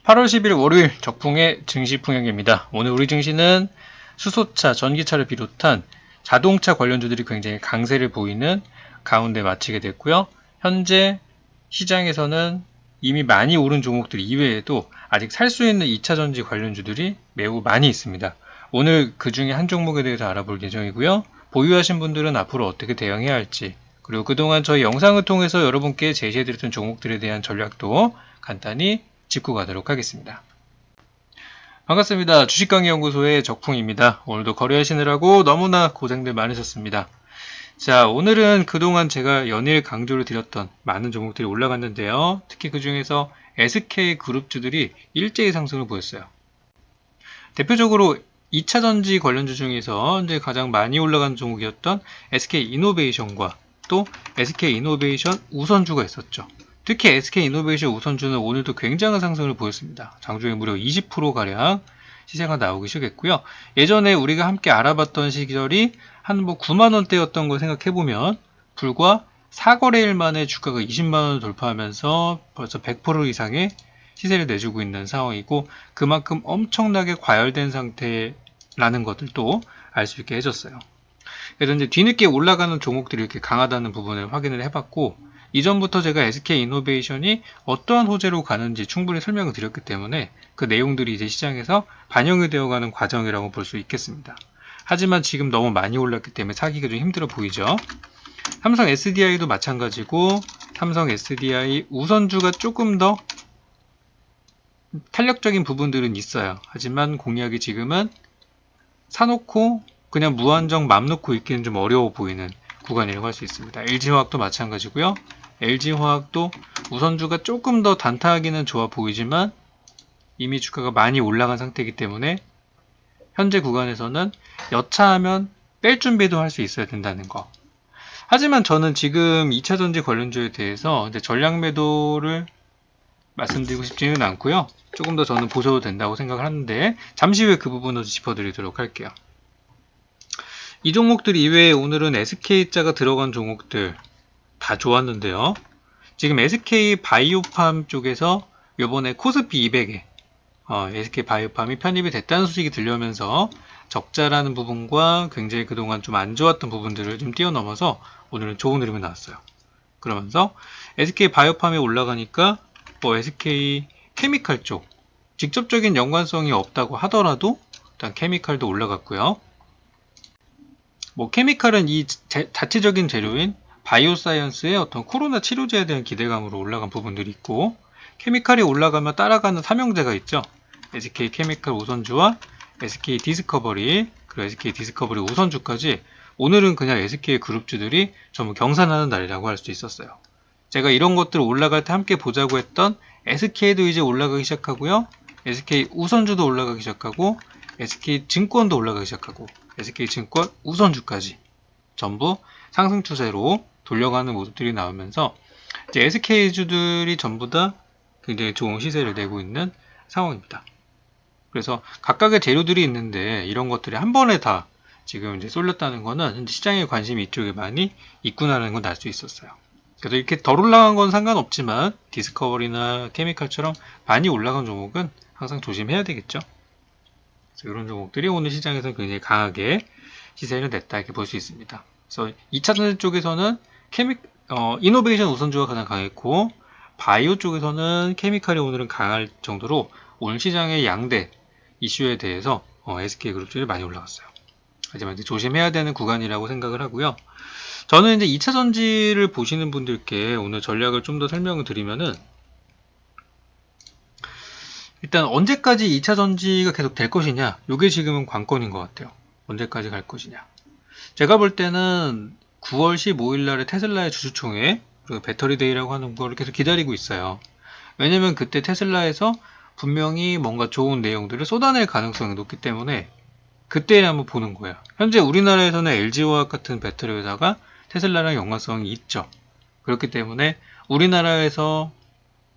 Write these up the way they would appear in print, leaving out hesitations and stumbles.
8월 10일 월요일 적풍의 증시 풍경입니다. 오늘 우리 증시는 수소차, 전기차를 비롯한 자동차 관련주들이 굉장히 강세를 보이는 가운데 마치게 됐고요. 현재 시장에서는 이미 많이 오른 종목들 이외에도 아직 살 수 있는 2차전지 관련주들이 매우 많이 있습니다. 오늘 그 중에 한 종목에 대해서 알아볼 예정이고요. 보유하신 분들은 앞으로 어떻게 대응해야 할지, 그리고 그동안 저희 영상을 통해서 여러분께 제시해드렸던 종목들에 대한 전략도 간단히 짚고 가도록 하겠습니다. 반갑습니다. 주식강의연구소의 적풍입니다. 오늘도 거래하시느라고 너무나 고생들 많으셨습니다. 자, 오늘은 그동안 제가 연일 강조를 드렸던 많은 종목들이 올라갔는데요. 특히 그 중에서 SK그룹주들이 일제히 상승을 보였어요. 대표적으로 2차전지 관련주 중에서 이제 가장 많이 올라간 종목이었던 SK이노베이션과 또 SK이노베이션 우선주가 있었죠. 특히 SK이노베이션 우선주는 오늘도 굉장한 상승을 보였습니다. 장중에 무려 20%가량 시세가 나오기 시작했고요. 예전에 우리가 함께 알아봤던 시절이 한 9만원대였던 걸 생각해보면 불과 4거래일 만에 주가가 20만원을 돌파하면서 벌써 100% 이상의 시세를 내주고 있는 상황이고, 그만큼 엄청나게 과열된 상태라는 것들도 알 수 있게 해줬어요. 그래서 이제 뒤늦게 올라가는 종목들이 이렇게 강하다는 부분을 확인을 해봤고, 이전부터 제가 SK이노베이션이 어떠한 호재로 가는지 충분히 설명을 드렸기 때문에 그 내용들이 이제 시장에서 반영이 되어가는 과정이라고 볼 수 있겠습니다. 하지만 지금 너무 많이 올랐기 때문에 사기가 좀 힘들어 보이죠. 삼성 SDI도 마찬가지고, 삼성 SDI 우선주가 조금 더 탄력적인 부분들은 있어요. 하지만 공략이 지금은 사놓고 그냥 무한정 맘 놓고 있기는 좀 어려워 보이는 구간이라고 할 수 있습니다. LG화학도 마찬가지고요. LG화학도 우선주가 조금 더 단타하기는 좋아 보이지만 이미 주가가 많이 올라간 상태이기 때문에 현재 구간에서는 여차하면 뺄 준비도 할 수 있어야 된다는 거. 하지만 저는 지금 2차전지 관련주에 대해서 전략 매도를 말씀드리고 싶지는 않고요. 조금 더 저는 보셔도 된다고 생각을 하는데 잠시 후에 그 부분을 짚어드리도록 할게요. 이 종목들 이외에 오늘은 SK자가 들어간 종목들 다 좋았는데요. 지금 SK 바이오팜 쪽에서 요번에 코스피 200에 SK 바이오팜이 편입이 됐다는 소식이 들려오면서 적자라는 부분과 굉장히 그동안 좀 안 좋았던 부분들을 좀 뛰어넘어서 오늘은 좋은 흐름이 나왔어요. 그러면서 SK 바이오팜이 올라가니까 SK 케미칼 쪽 직접적인 연관성이 없다고 하더라도 일단 케미칼도 올라갔고요. 케미칼은 이 자체적인 재료인 바이오사이언스의 어떤 코로나 치료제에 대한 기대감으로 올라간 부분들이 있고, 케미칼이 올라가면 따라가는 삼형제가 있죠. SK 케미칼 우선주와 SK 디스커버리, 그리고 SK 디스커버리 우선주까지 오늘은 그냥 SK 그룹주들이 전부 경산하는 날이라고 할 수 있었어요. 제가 이런 것들 올라갈 때 함께 보자고 했던 SK도 이제 올라가기 시작하고요. SK 우선주도 올라가기 시작하고, SK 증권도 올라가기 시작하고, SK 증권 우선주까지 전부 상승 추세로 돌려가는 모습들이 나오면서 이제 SK주들이 전부 다 굉장히 좋은 시세를 내고 있는 상황입니다. 그래서 각각의 재료들이 있는데 이런 것들이 한 번에 다 지금 이제 쏠렸다는 거는 시장의 관심이 이쪽에 많이 있구나라는 걸 알 수 있었어요. 그래서 이렇게 덜 올라간 건 상관없지만 디스커버리나 케미칼처럼 많이 올라간 종목은 항상 조심해야 되겠죠. 그래서 이런 종목들이 오늘 시장에서 굉장히 강하게 시세를 냈다 이렇게 볼 수 있습니다. 그래서 2차전지 쪽에서는 이노베이션 우선주가 가장 강했고, 바이오 쪽에서는 케미칼이 오늘은 강할 정도로 오늘 시장의 양대 이슈에 대해서 SK그룹들이 많이 올라갔어요. 하지만 이제 조심해야 되는 구간이라고 생각을 하고요. 저는 이제 2차전지를 보시는 분들께 오늘 전략을 좀 더 설명을 드리면은, 일단 언제까지 2차전지가 계속 될 것이냐, 이게 지금은 관건인 것 같아요. 언제까지 갈 것이냐. 제가 볼 때는 9월 15일 날에 테슬라의 주주총회, 그리고 배터리데이라고 하는 걸 계속 기다리고 있어요. 왜냐면 그때 테슬라에서 분명히 뭔가 좋은 내용들을 쏟아낼 가능성이 높기 때문에 그때 한번 보는 거예요. 현재 우리나라에서는 LG화학 같은 배터리 회사가 테슬라랑 연관성이 있죠. 그렇기 때문에 우리나라에서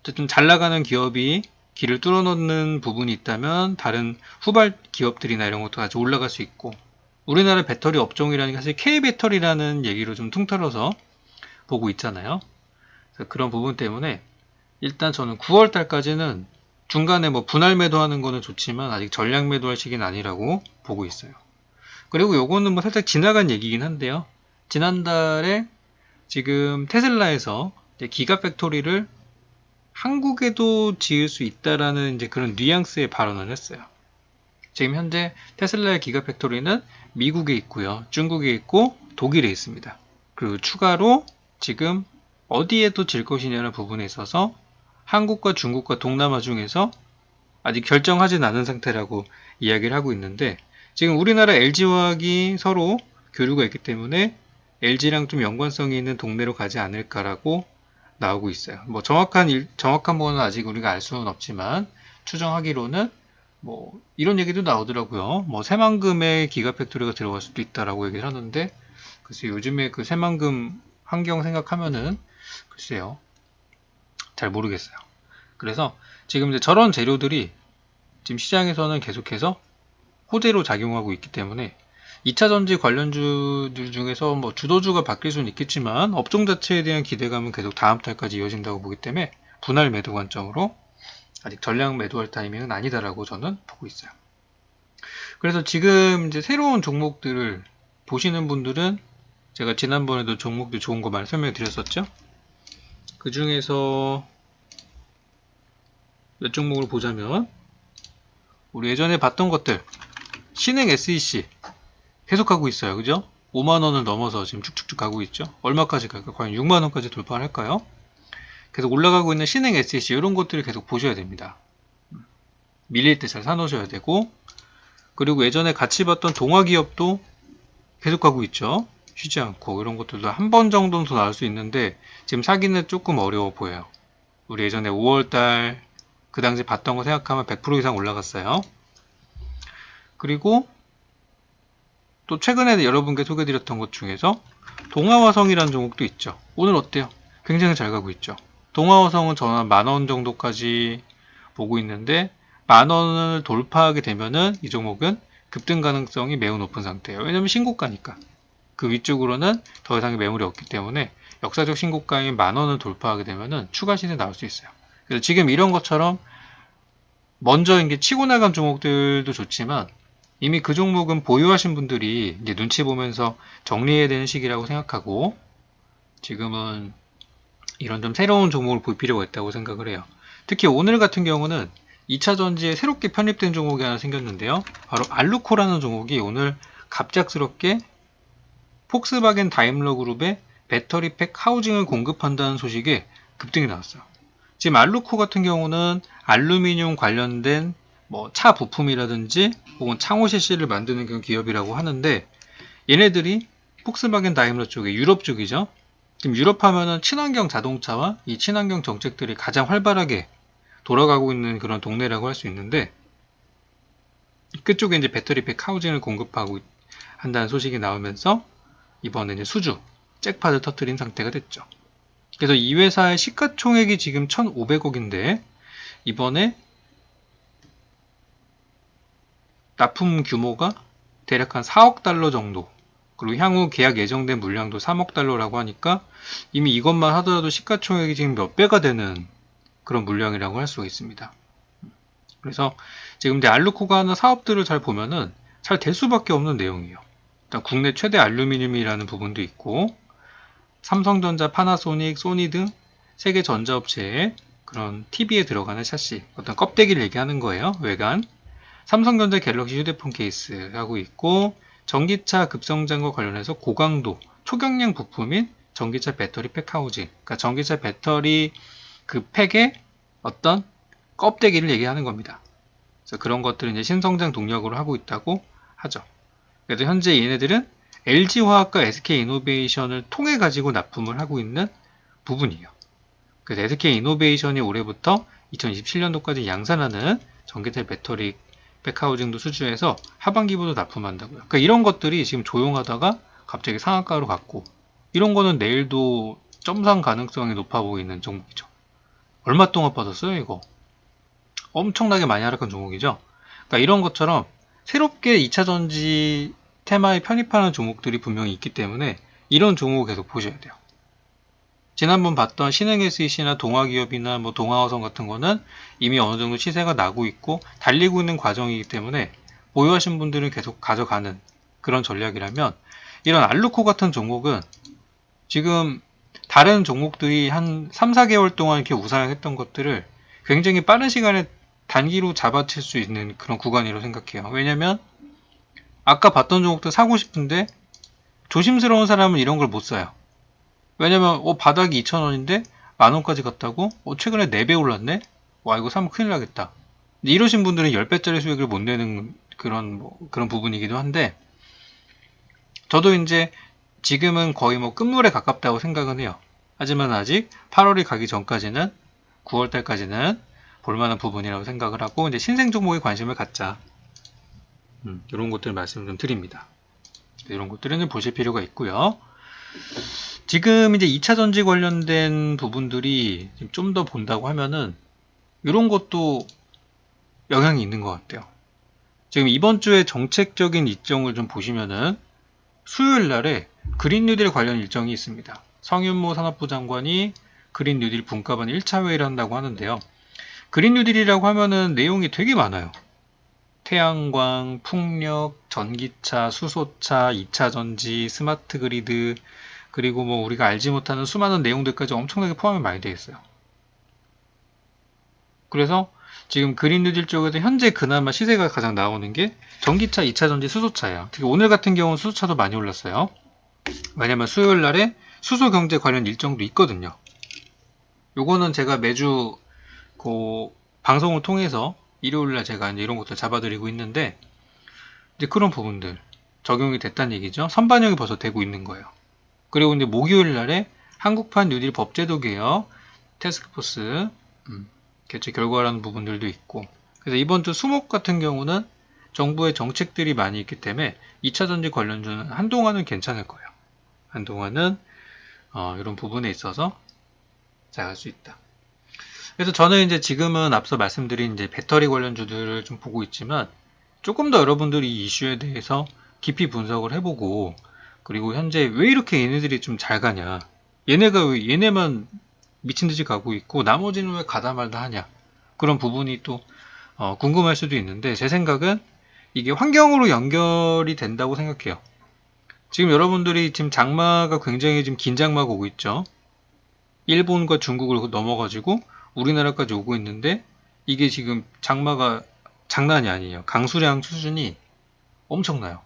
어쨌든 잘 나가는 기업이 길을 뚫어놓는 부분이 있다면 다른 후발 기업들이나 이런 것도 아주 올라갈 수 있고, 우리나라 배터리 업종이라는 게 사실 K배터리라는 얘기로 좀 퉁털어서 보고 있잖아요. 그런 부분 때문에 일단 저는 9월 달까지는 중간에 뭐 분할 매도하는 거는 좋지만 아직 전량 매도할 시기는 아니라고 보고 있어요. 그리고 요거는 뭐 살짝 지나간 얘기긴 한데요. 지난달에 지금 테슬라에서 기가팩토리를 한국에도 지을 수 있다라는 이제 그런 뉘앙스의 발언을 했어요. 지금 현재 테슬라의 기가팩토리는 미국에 있고요. 중국에 있고 독일에 있습니다. 그리고 추가로 지금 어디에도 질 것이냐는 부분에 있어서 한국과 중국과 동남아 중에서 아직 결정하진 않은 상태라고 이야기를 하고 있는데, 지금 우리나라 LG화학이 서로 교류가 있기 때문에 LG랑 좀 연관성이 있는 동네로 가지 않을까라고 나오고 있어요. 뭐 정확한 거는 아직 우리가 알 수는 없지만 추정하기로는 뭐 이런 얘기도 나오더라고요. 뭐 새만금의 기가팩토리가 들어갈 수도 있다라고 얘기를 하는데, 글쎄 요즘에 그 새만금 환경 생각하면은 글쎄요, 잘 모르겠어요. 그래서 지금 이제 저런 재료들이 지금 시장에서는 계속해서 호재로 작용하고 있기 때문에 2차 전지 관련주들 중에서 뭐 주도주가 바뀔 수는 있겠지만 업종 자체에 대한 기대감은 계속 다음 달까지 이어진다고 보기 때문에 분할 매도 관점으로 아직 전량 매도할 타이밍은 아니다라고 저는 보고 있어요. 그래서 지금 이제 새로운 종목들을 보시는 분들은 제가 지난번에도 종목들 좋은 거 많이 설명해 드렸었죠. 그 중에서 몇 종목을 보자면 우리 예전에 봤던 것들, 신흥 SEC 계속하고 있어요. 그죠? 5만원을 넘어서 지금 쭉쭉쭉 가고 있죠. 얼마까지 갈까요? 과연 6만원까지 돌파를 할까요? 계속 올라가고 있는 신흥 SEC 이런 것들을 계속 보셔야 됩니다. 밀릴 때 잘 사놓으셔야 되고, 그리고 예전에 같이 봤던 동화기업도 계속 가고 있죠. 쉬지 않고. 이런 것들도 한 번 정도는 더 나올 수 있는데 지금 사기는 조금 어려워 보여요. 우리 예전에 5월달 그 당시 봤던 거 생각하면 100% 이상 올라갔어요. 그리고 또 최근에 여러분께 소개드렸던 것 중에서 동아화성이라는 종목도 있죠. 오늘 어때요? 굉장히 잘 가고 있죠. 동아화성은 저는 10,000원 정도까지 보고 있는데, 10,000원을 돌파하게 되면은 이 종목은 급등 가능성이 매우 높은 상태예요. 왜냐면 신고가니까. 그 위쪽으로는 더 이상의 매물이 없기 때문에 역사적 신고가인 10,000원을 돌파하게 되면은 추가 시세 나올 수 있어요. 그래서 지금 이런 것처럼 먼저 이게 치고 나간 종목들도 좋지만 이미 그 종목은 보유하신 분들이 이제 눈치 보면서 정리해야 되는 시기라고 생각하고, 지금은 이런 좀 새로운 종목을 볼 필요가 있다고 생각을 해요. 특히 오늘 같은 경우는 2차 전지에 새롭게 편입된 종목이 하나 생겼는데요. 바로 알루코라는 종목이 오늘 갑작스럽게 폭스바겐 다임러 그룹의 배터리팩 하우징을 공급한다는 소식에 급등이 나왔어요. 지금 알루코 같은 경우는 알루미늄 관련된 뭐 차 부품이라든지 혹은 창호 셰시를 만드는 그런 기업이라고 하는데, 얘네들이 폭스바겐 다임러 쪽에 유럽 쪽이죠. 지금 유럽 하면은 친환경 자동차와 이 친환경 정책들이 가장 활발하게 돌아가고 있는 그런 동네라고 할 수 있는데, 그쪽에 이제 배터리팩 하우징을 공급하고 한다는 소식이 나오면서 이번에 이제 수주 잭팟을 터뜨린 상태가 됐죠. 그래서 이 회사의 시가총액이 지금 1,500억인데 이번에 납품 규모가 대략 한 4억 달러 정도, 그리고 향후 계약 예정된 물량도 3억 달러라고 하니까 이미 이것만 하더라도 시가총액이 지금 몇 배가 되는 그런 물량이라고 할 수가 있습니다. 그래서 지금 이제 알루코가 하는 사업들을 잘 보면은 잘 될 수밖에 없는 내용이에요. 일단 국내 최대 알루미늄이라는 부분도 있고, 삼성전자, 파나소닉, 소니 등 세계 전자업체의 그런 TV에 들어가는 샤시, 어떤 껍데기를 얘기하는 거예요. 외관. 삼성전자 갤럭시 휴대폰 케이스 하고 있고, 전기차 급성장과 관련해서 고강도 초경량 부품인 전기차 배터리 팩 하우징, 그러니까 전기차 배터리 그 팩의 어떤 껍데기를 얘기하는 겁니다. 그래서 그런 것들을 이제 신성장 동력으로 하고 있다고 하죠. 그래서 현재 얘네들은 LG화학과 SK이노베이션을 통해 가지고 납품을 하고 있는 부분이에요. 그래서 SK이노베이션이 올해부터 2027년도까지 양산하는 전기차 배터리 백하우징도 수주해서 하반기부터 납품한다고요. 그러니까 이런 것들이 지금 조용하다가 갑자기 상한가로 갔고, 이런 거는 내일도 점상 가능성이 높아 보이는 종목이죠. 얼마 동안 빠졌어요, 이거? 엄청나게 많이 하락한 종목이죠. 그러니까 이런 것처럼 새롭게 2차 전지 테마에 편입하는 종목들이 분명히 있기 때문에 이런 종목을 계속 보셔야 돼요. 지난번 봤던 신흥 SEC나 동아기업이나 뭐 동아화성 같은 거는 이미 어느 정도 시세가 나고 있고 달리고 있는 과정이기 때문에 보유하신 분들은 계속 가져가는 그런 전략이라면, 이런 알루코 같은 종목은 지금 다른 종목들이 한 3, 4개월 동안 이렇게 우상향했던 것들을 굉장히 빠른 시간에 단기로 잡아칠 수 있는 그런 구간이라고 생각해요. 왜냐면 아까 봤던 종목도 사고 싶은데 조심스러운 사람은 이런 걸 못 사요. 왜냐면 바닥이 2,000원인데 만원까지 갔다고? 최근에 4배 올랐네? 와, 이거 사면 큰일 나겠다. 이러신 분들은 10배짜리 수익을 못 내는 그런 부분이기도 한데, 저도 이제 지금은 거의 뭐 끝물에 가깝다고 생각은 해요. 하지만 아직 8월이 가기 전까지는, 9월달까지는 볼만한 부분이라고 생각을 하고, 이제 신생 종목에 관심을 갖자. 이런 것들 말씀을 좀 드립니다. 이런 것들은 보실 필요가 있고요. 지금 이제 2차 전지 관련된 부분들이 좀 더 본다고 하면은 이런 것도 영향이 있는 것 같아요. 지금 이번 주에 정책적인 일정을 좀 보시면은 수요일 날에 그린 뉴딜 관련 일정이 있습니다. 성윤모 산업부 장관이 그린 뉴딜 분과반 1차 회의를 한다고 하는데요. 그린 뉴딜이라고 하면은 내용이 되게 많아요. 태양광, 풍력, 전기차, 수소차, 2차 전지, 스마트 그리드, 그리고 뭐 우리가 알지 못하는 수많은 내용들까지 엄청나게 포함이 많이 되어 있어요. 그래서 지금 그린 뉴딜 쪽에서 현재 그나마 시세가 가장 나오는 게 전기차, 2차 전지, 수소차예요. 특히 오늘 같은 경우는 수소차도 많이 올랐어요. 왜냐면 수요일 날에 수소 경제 관련 일정도 있거든요. 요거는 제가 매주 그 방송을 통해서 일요일 날 제가 이제 이런 것들 잡아드리고 있는데, 이제 그런 부분들 적용이 됐다는 얘기죠. 선반영이 벌써 되고 있는 거예요. 그리고 이제 목요일 날에 한국판 뉴딜 법제도 개혁 태스크포스 개최 결과라는 부분들도 있고, 그래서 이번 주 수목 같은 경우는 정부의 정책들이 많이 있기 때문에 2차 전지 관련주는 한동안은 괜찮을 거예요. 한동안은 이런 부분에 있어서 잘 할 수 있다. 그래서 저는 이제 지금은 앞서 말씀드린 이제 배터리 관련주들을 좀 보고 있지만, 조금 더 여러분들이 이 이슈에 대해서 깊이 분석을 해보고, 그리고 현재 왜 이렇게 얘네들이 좀 잘 가냐, 얘네만 미친듯이 가고 있고 나머지는 왜 가다 말다 하냐, 그런 부분이 또 궁금할 수도 있는데, 제 생각은 이게 환경으로 연결이 된다고 생각해요. 지금 여러분들이 지금 장마가 굉장히 지금 긴 장마가 오고 있죠. 일본과 중국을 넘어가지고 우리나라까지 오고 있는데, 이게 지금 장마가 장난이 아니에요. 강수량 수준이 엄청나요.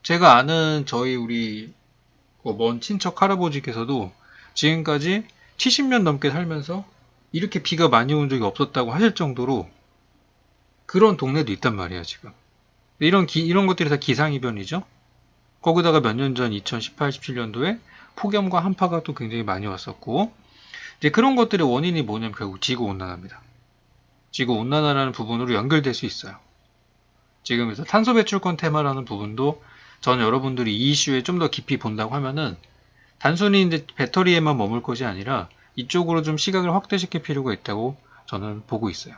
제가 아는 우리 먼 친척 할아버지께서도 지금까지 70년 넘게 살면서 이렇게 비가 많이 온 적이 없었다고 하실 정도로 그런 동네도 있단 말이에요, 지금. 이런 것들이 다 기상이변이죠. 거기다가 몇 년 전 2018, 17년도에 폭염과 한파가 또 굉장히 많이 왔었고, 이제 그런 것들의 원인이 뭐냐면 결국 지구온난화입니다. 지구온난화라는 부분으로 연결될 수 있어요. 지금 그래서 탄소 배출권 테마라는 부분도, 저는 여러분들이 이 이슈에 좀 더 깊이 본다고 하면은 단순히 이제 배터리에만 머물 것이 아니라 이쪽으로 좀 시각을 확대시킬 필요가 있다고 저는 보고 있어요.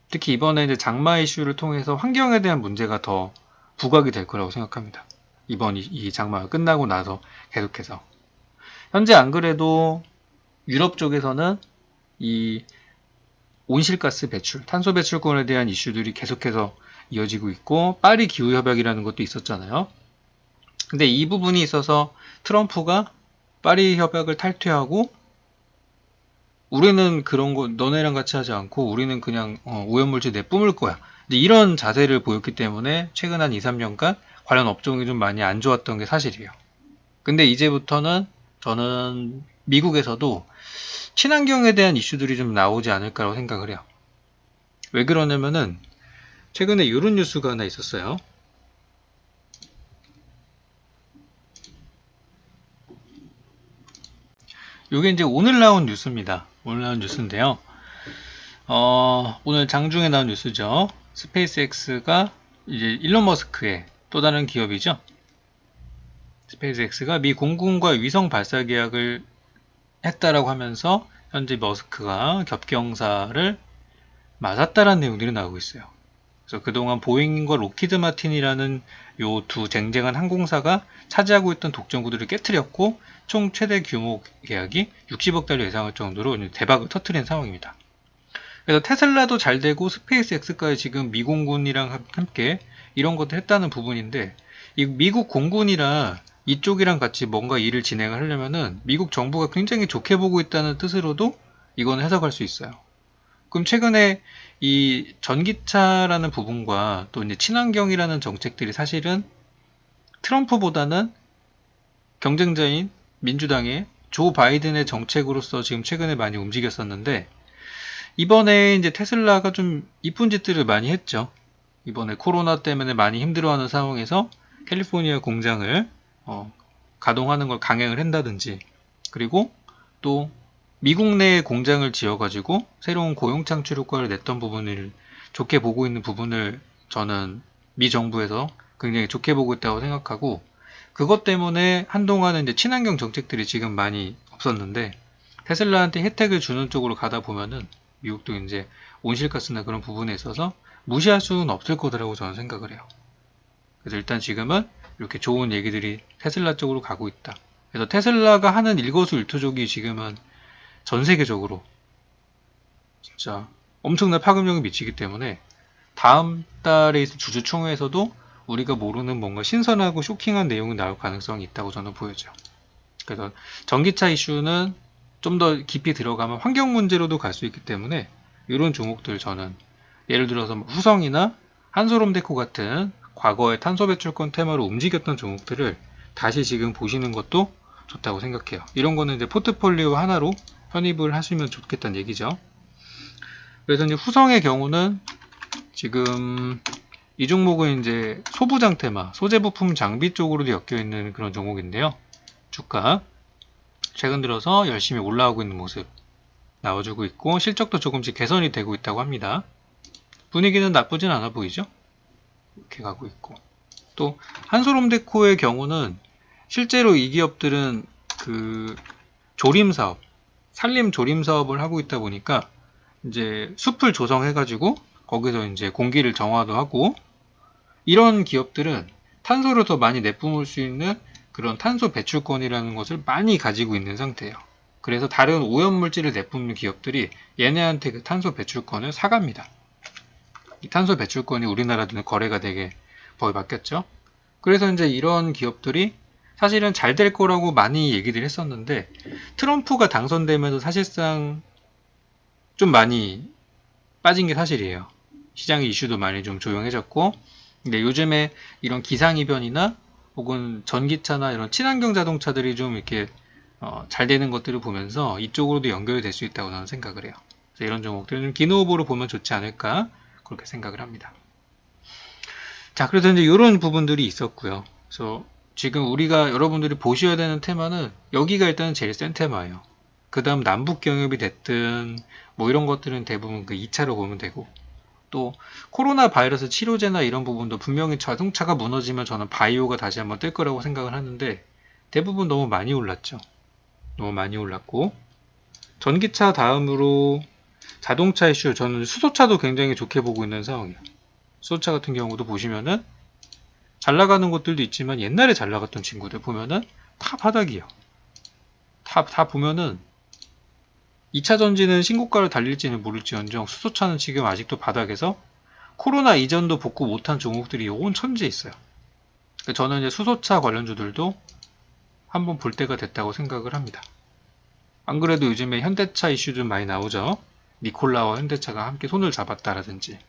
특히 이번에 이제 장마 이슈를 통해서 환경에 대한 문제가 더 부각이 될 거라고 생각합니다. 이번 이 장마가 끝나고 나서 계속해서. 현재 안 그래도 유럽 쪽에서는 이 온실가스 배출, 탄소 배출권에 대한 이슈들이 계속해서 이어지고 있고, 파리 기후협약이라는 것도 있었잖아요. 근데 이 부분이 있어서 트럼프가 파리 협약을 탈퇴하고, 우리는 그런 거 너네랑 같이 하지 않고 우리는 그냥 오염물질 내뿜을 거야, 이런 자세를 보였기 때문에 최근 한 2, 3년간 관련 업종이 좀 많이 안 좋았던 게 사실이에요. 근데 이제부터는 저는 미국에서도 친환경에 대한 이슈들이 좀 나오지 않을까라고 생각을 해요. 왜 그러냐면은 최근에 이런 뉴스가 하나 있었어요. 이게 이제 오늘 나온 뉴스입니다. 오늘 나온 뉴스인데요. 오늘 장중에 나온 뉴스죠. 스페이스X가 이제 일론 머스크의 또 다른 기업이죠. 스페이스X가 미 공군과 위성 발사 계약을 했다라고 하면서 현재 머스크가 겹경사를 맞았다라는 내용들이 나오고 있어요. 그래서 그동안 보잉과 로키드 마틴이라는 요 두 쟁쟁한 항공사가 차지하고 있던 독점구들을 깨뜨렸고 총 최대 규모 계약이 60억 달러 예상할 정도로 대박을 터뜨린 상황입니다. 그래서 테슬라도 잘 되고 스페이스X까지 지금 미공군이랑 함께 이런 것도 했다는 부분인데, 이 미국 공군이라 이쪽이랑 같이 뭔가 일을 진행을 하려면은 미국 정부가 굉장히 좋게 보고 있다는 뜻으로도 이거는 해석할 수 있어요. 그럼 최근에 이 전기차라는 부분과 또 이제 친환경이라는 정책들이 사실은 트럼프보다는 경쟁자인 민주당의 조 바이든의 정책으로서 지금 최근에 많이 움직였었는데, 이번에 이제 테슬라가 좀 이쁜 짓들을 많이 했죠. 이번에 코로나 때문에 많이 힘들어하는 상황에서 캘리포니아 공장을 가동하는 걸 강행을 한다든지, 그리고 또 미국 내에 공장을 지어가지고 새로운 고용 창출 효과를 냈던 부분을 좋게 보고 있는 부분을 저는 미 정부에서 굉장히 좋게 보고 있다고 생각하고, 그것 때문에 한동안은 이제 친환경 정책들이 지금 많이 없었는데 테슬라한테 혜택을 주는 쪽으로 가다 보면은 미국도 이제 온실가스나 그런 부분에 있어서 무시할 수는 없을 거라고 저는 생각을 해요. 그래서 일단 지금은 이렇게 좋은 얘기들이 테슬라 쪽으로 가고 있다. 그래서 테슬라가 하는 일거수일투족이 지금은 전 세계적으로 진짜 엄청난 파급력을 미치기 때문에 다음 달에 있을 주주총회에서도 우리가 모르는 뭔가 신선하고 쇼킹한 내용이 나올 가능성이 있다고 저는 보여져요. 그래서 전기차 이슈는 좀 더 깊이 들어가면 환경 문제로도 갈 수 있기 때문에 이런 종목들 저는 예를 들어서 후성이나 한솔롬데코 같은 과거의 탄소 배출권 테마로 움직였던 종목들을 다시 지금 보시는 것도 좋다고 생각해요. 이런 거는 이제 포트폴리오 하나로 편입을 하시면 좋겠다는 얘기죠. 그래서 이제 후성의 경우는 지금 이 종목은 이제 소부장 테마, 소재 부품 장비 쪽으로도 엮여 있는 그런 종목인데요. 주가 최근 들어서 열심히 올라오고 있는 모습 나와주고 있고 실적도 조금씩 개선이 되고 있다고 합니다. 분위기는 나쁘진 않아 보이죠? 이렇게 가고 있고, 또 한솔홈데코의 경우는 실제로 이 기업들은 그 조림 사업, 산림 조림 사업을 하고 있다 보니까 이제 숲을 조성해가지고 거기서 이제 공기를 정화도 하고, 이런 기업들은 탄소를 더 많이 내뿜을 수 있는 그런 탄소 배출권이라는 것을 많이 가지고 있는 상태예요. 그래서 다른 오염물질을 내뿜는 기업들이 얘네한테 그 탄소 배출권을 사갑니다. 이 탄소 배출권이 우리나라도 거래가 되게 거의 바뀌었죠. 그래서 이제 이런 기업들이 사실은 잘 될 거라고 많이 얘기를 했었는데 트럼프가 당선되면서 사실상 좀 많이 빠진 게 사실이에요. 시장의 이슈도 많이 좀 조용해졌고, 근데 요즘에 이런 기상이변이나 혹은 전기차나 이런 친환경 자동차들이 좀 이렇게 잘 되는 것들을 보면서 이쪽으로도 연결이 될 수 있다고 저는 생각을 해요. 그래서 이런 종목들은 좀 기노후보로 보면 좋지 않을까 그렇게 생각을 합니다. 자, 그래서 이제 이런 부분들이 있었고요. 그래서 지금 우리가 여러분들이 보셔야 되는 테마는 여기가 일단은 제일 센 테마예요. 그 다음 남북 경협이 됐든 뭐 이런 것들은 대부분 그 2차로 보면 되고, 또 코로나 바이러스 치료제나 이런 부분도 분명히 자동차가 무너지면 저는 바이오가 다시 한번 뜰 거라고 생각을 하는데 대부분 너무 많이 올랐죠. 너무 많이 올랐고, 전기차 다음으로 자동차 이슈, 저는 수소차도 굉장히 좋게 보고 있는 상황이에요. 수소차 같은 경우도 보시면은 잘 나가는 것들도 있지만 옛날에 잘 나갔던 친구들 보면은 다 바닥이에요. 다 보면은 2차 전지는 신고가를 달릴지는 모를지언정 수소차는 지금 아직도 바닥에서 코로나 이전도 복구 못한 종목들이 온 천지에 있어요. 저는 이제 수소차 관련주들도 한번 볼 때가 됐다고 생각을 합니다. 안 그래도 요즘에 현대차 이슈 좀 많이 나오죠. 니콜라와 현대차가 함께 손을 잡았다라든지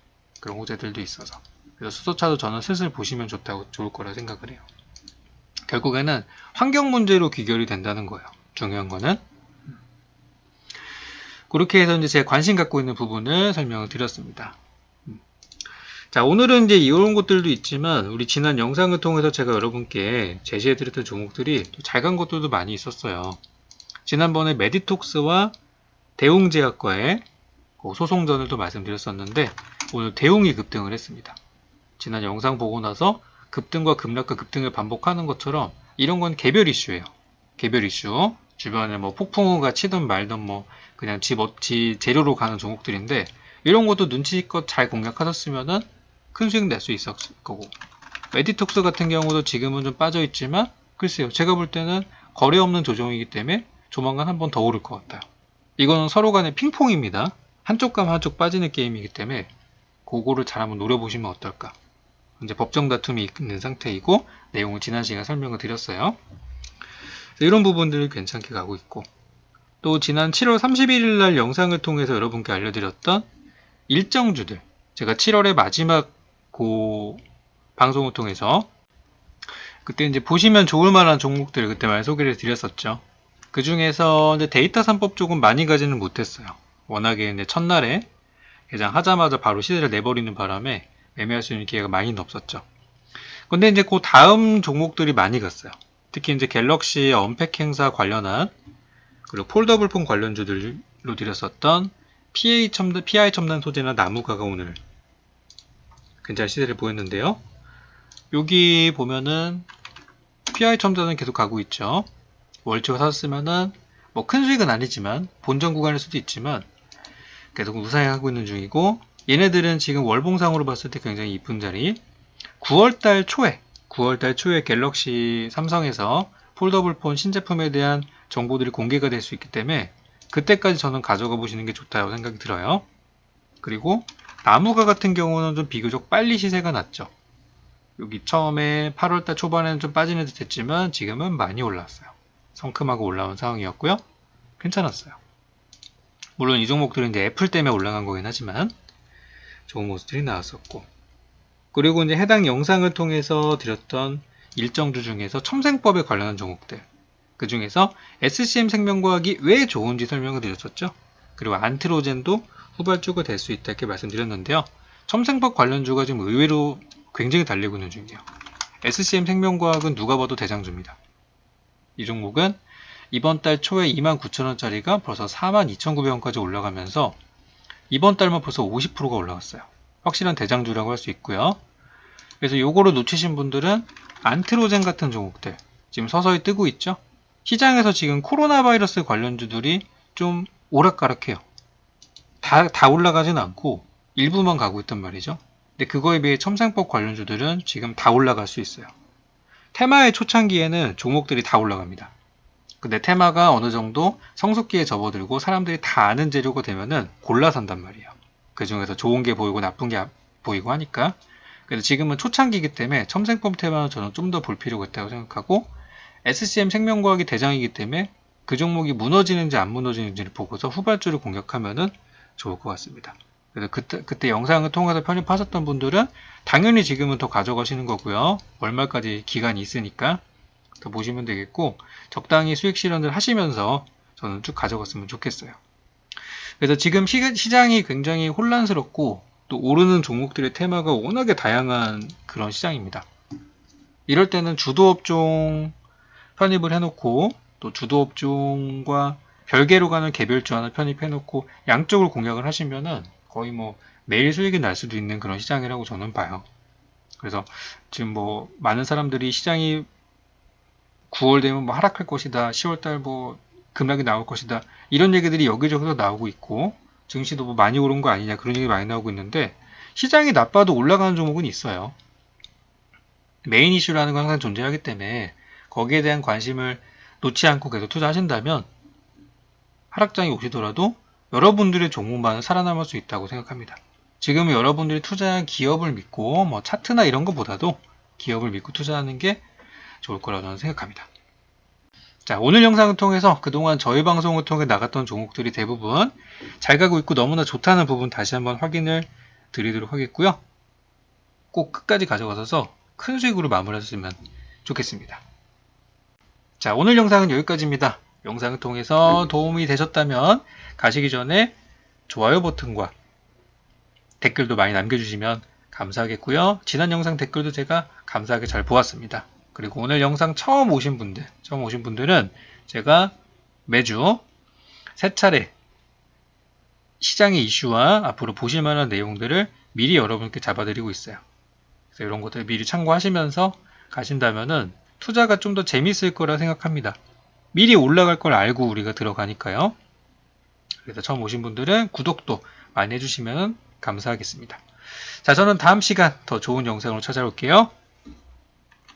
그런 호재들도 있어서, 그래서 수소차도 저는 슬슬 보시면 좋을 거라 생각을 해요. 결국에는 환경 문제로 귀결이 된다는 거예요. 중요한 거는. 그렇게 해서 이제 제가 관심 갖고 있는 부분을 설명을 드렸습니다. 자, 오늘은 이제 이런 것들도 있지만 우리 지난 영상을 통해서 제가 여러분께 제시해드렸던 종목들이 잘 간 것들도 많이 있었어요. 지난번에 메디톡스와 대웅제약과의 소송전을 또 말씀드렸었는데 오늘 대웅이 급등을 했습니다. 지난 영상 보고 나서 급등과 급락과 급등을 반복하는 것처럼 이런 건 개별 이슈예요. 개별 이슈. 주변에 뭐 폭풍우가 치든 말든 뭐 그냥 지 재료로 가는 종목들인데 이런 것도 눈치껏 잘 공략하셨으면은 큰 수익 낼 수 있었을 거고, 메디톡스 같은 경우도 지금은 좀 빠져 있지만 글쎄요, 제가 볼 때는 거래 없는 조정이기 때문에 조만간 한번 더 오를 것 같아요. 이거는 서로 간의 핑퐁입니다. 한쪽 가면 한쪽 빠지는 게임이기 때문에 그거를 잘 한번 노려보시면 어떨까. 이제 법정 다툼이 있는 상태이고 내용을 지난 시간에 설명을 드렸어요. 이런 부분들을 괜찮게 가고 있고, 또 지난 7월 31일 날 영상을 통해서 여러분께 알려드렸던 일정주들, 제가 7월의 마지막 방송을 통해서 그때 이제 보시면 좋을 만한 종목들을 그때 많이 소개를 드렸었죠. 그 중에서 이제 데이터 3법 쪽은 많이 가지는 못했어요. 워낙에 이제 첫날에 개장하자마자 바로 시세를 내버리는 바람에 매매할 수 있는 기회가 많이는 없었죠. 근데 이제 그 다음 종목들이 많이 갔어요. 특히 이제 갤럭시 언팩 행사 관련한, 그리고 폴더블 폰 관련주들로 드렸었던 PI 첨단 소재나 나무가가 오늘 괜찮은 시세를 보였는데요. 여기 보면은 PI 첨단은 계속 가고 있죠. 월초가 샀으면은 뭐 큰 수익은 아니지만 본전 구간일 수도 있지만 계속 우상향하고 있는 중이고, 얘네들은 지금 월봉상으로 봤을 때 굉장히 이쁜 자리, 9월달 초에 갤럭시 삼성에서 폴더블 폰 신제품에 대한 정보들이 공개가 될 수 있기 때문에 그때까지 저는 가져가 보시는 게 좋다고 생각이 들어요. 그리고 나무가 같은 경우는 좀 비교적 빨리 시세가 났죠. 여기 처음에 8월달 초반에는 좀 빠지는 듯 했지만 지금은 많이 올라왔어요. 성큼하고 올라온 상황이었고요. 괜찮았어요. 물론 이 종목들은 이제 애플 때문에 올라간 거긴 하지만 좋은 모습들이 나왔었고, 그리고 이제 해당 영상을 통해서 드렸던 일정주 중에서 첨생법에 관련한 종목들, 그 중에서 SCM 생명과학이 왜 좋은지 설명을 드렸었죠. 그리고 안트로젠도 후발주가 될 수 있다 이렇게 말씀드렸는데요. 첨생법 관련주가 지금 의외로 굉장히 달리고 있는 중이에요. SCM 생명과학은 누가 봐도 대장주입니다. 이 종목은 이번 달 초에 29,000원짜리가 벌써 42,900원까지 올라가면서 이번 달만 벌써 50%가 올라갔어요. 확실한 대장주라고 할 수 있고요. 그래서 요거를 놓치신 분들은 안트로젠 같은 종목들 지금 서서히 뜨고 있죠. 시장에서 지금 코로나 바이러스 관련주들이 좀 오락가락해요. 다 올라가진 않고 일부만 가고 있단 말이죠. 근데 그거에 비해 첨생법 관련주들은 지금 다 올라갈 수 있어요. 테마의 초창기에는 종목들이 다 올라갑니다. 근데 테마가 어느 정도 성숙기에 접어들고 사람들이 다 아는 재료가 되면은 골라 산단 말이에요. 그 중에서 좋은 게 보이고 나쁜 게 보이고 하니까. 그래서 지금은 초창기이기 때문에 첨생법 테마는 저는 좀 더 볼 필요가 있다고 생각하고, SCM 생명과학이 대장이기 때문에 그 종목이 무너지는지 안 무너지는지를 보고서 후발주를 공격하면은 좋을 것 같습니다. 그래서 그때 영상을 통해서 편입하셨던 분들은 당연히 지금은 더 가져가시는 거고요. 월말까지 기간이 있으니까 더 보시면 되겠고, 적당히 수익 실현을 하시면서 저는 쭉 가져갔으면 좋겠어요. 그래서 지금 시장이 굉장히 혼란스럽고 또 오르는 종목들의 테마가 워낙에 다양한 그런 시장입니다. 이럴 때는 주도업종 편입을 해놓고 또 주도업종과 별개로 가는 개별주 하나 편입해놓고 양쪽을 공략을 하시면은 거의 뭐 매일 수익이 날 수도 있는 그런 시장이라고 저는 봐요. 그래서 지금 뭐 많은 사람들이 시장이 9월 되면 뭐 하락할 것이다, 10월달 뭐 급락이 나올 것이다, 이런 얘기들이 여기저기서 나오고 있고, 증시도 뭐 많이 오른 거 아니냐 그런 얘기 많이 나오고 있는데, 시장이 나빠도 올라가는 종목은 있어요. 메인 이슈라는 건 항상 존재하기 때문에 거기에 대한 관심을 놓지 않고 계속 투자하신다면 하락장이 오시더라도 여러분들의 종목만은 살아남을 수 있다고 생각합니다. 지금 여러분들이 투자한 기업을 믿고 뭐 차트나 이런 것보다도 기업을 믿고 투자하는 게 좋을 거라고 저는 생각합니다. 자, 오늘 영상을 통해서 그동안 저희 방송을 통해 나갔던 종목들이 대부분 잘 가고 있고 너무나 좋다는 부분 다시 한번 확인을 드리도록 하겠고요. 꼭 끝까지 가져가셔서 큰 수익으로 마무리하셨으면 좋겠습니다. 자, 오늘 영상은 여기까지입니다. 영상을 통해서 도움이 되셨다면 가시기 전에 좋아요 버튼과 댓글도 많이 남겨주시면 감사하겠고요. 지난 영상 댓글도 제가 감사하게 잘 보았습니다. 그리고 오늘 영상 처음 오신 분들은 제가 매주 3차례 시장의 이슈와 앞으로 보실 만한 내용들을 미리 여러분께 잡아드리고 있어요. 그래서 이런 것들 미리 참고하시면서 가신다면은 투자가 좀 더 재밌을 거라 생각합니다. 미리 올라갈 걸 알고 우리가 들어가니까요. 그래서 처음 오신 분들은 구독도 많이 해주시면 감사하겠습니다. 자, 저는 다음 시간 더 좋은 영상으로 찾아올게요.